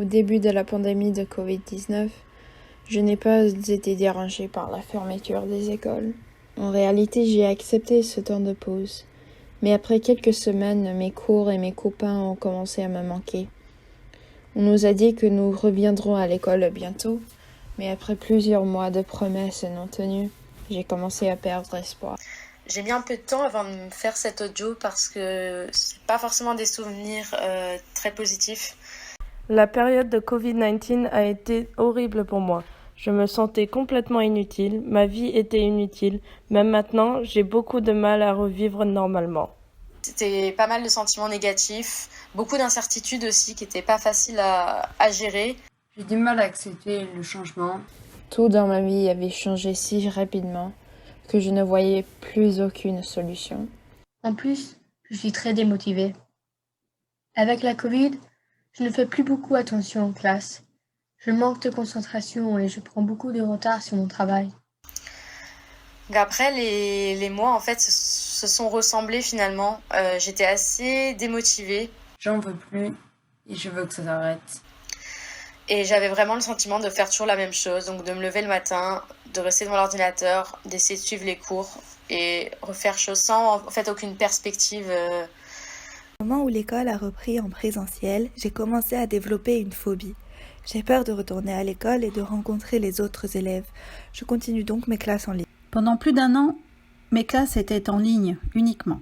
début de la pandémie de Covid-19, je n'ai pas été dérangée par la fermeture des écoles. En réalité, j'ai accepté ce temps de pause. Mais après quelques semaines, mes cours et mes copains ont commencé à me manquer. On nous a dit que nous reviendrons à l'école bientôt, mais après plusieurs mois de promesses non tenues, j'ai commencé à perdre espoir. J'ai mis un peu de temps avant de me faire cet audio parce que c'est pas forcément des souvenirs très positifs. La période de Covid-19 a été horrible pour moi. Je me sentais complètement inutile, ma vie était inutile. Même maintenant, j'ai beaucoup de mal à revivre normalement. C'était pas mal de sentiments négatifs, beaucoup d'incertitudes aussi qui étaient pas faciles à gérer. J'ai du mal à accepter le changement. Tout dans ma vie avait changé si rapidement que je ne voyais plus aucune solution. En plus, je suis très démotivée. Avec la Covid, je ne fais plus beaucoup attention en classe. Je manque de concentration et je prends beaucoup de retard sur mon travail. Après, les mois en fait se sont ressemblés finalement. J'étais assez démotivée. J'en veux plus et je veux que ça s'arrête. Et j'avais vraiment le sentiment de faire toujours la même chose, donc de me lever le matin, de rester devant l'ordinateur, d'essayer de suivre les cours et refaire chose sans en fait aucune perspective. Au moment où l'école a repris en présentiel, j'ai commencé à développer une phobie. J'ai peur de retourner à l'école et de rencontrer les autres élèves. Je continue donc mes classes en ligne. Pendant plus d'un an, mes classes étaient en ligne uniquement.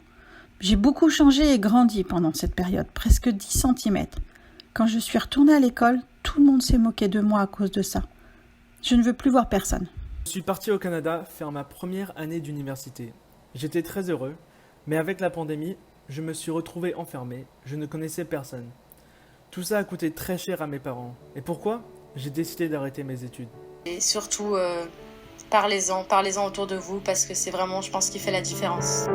J'ai beaucoup changé et grandi pendant cette période, presque 10 cm. Quand je suis retournée à l'école, tout le monde s'est moqué de moi à cause de ça. Je ne veux plus voir personne. Je suis parti au Canada faire ma première année d'université. J'étais très heureux, mais avec la pandémie, je me suis retrouvé enfermé, je ne connaissais personne. Tout ça a coûté très cher à mes parents. Et pourquoi ? J'ai décidé d'arrêter mes études. Et surtout, parlez-en autour de vous parce que c'est vraiment, je pense, ce qui fait la différence.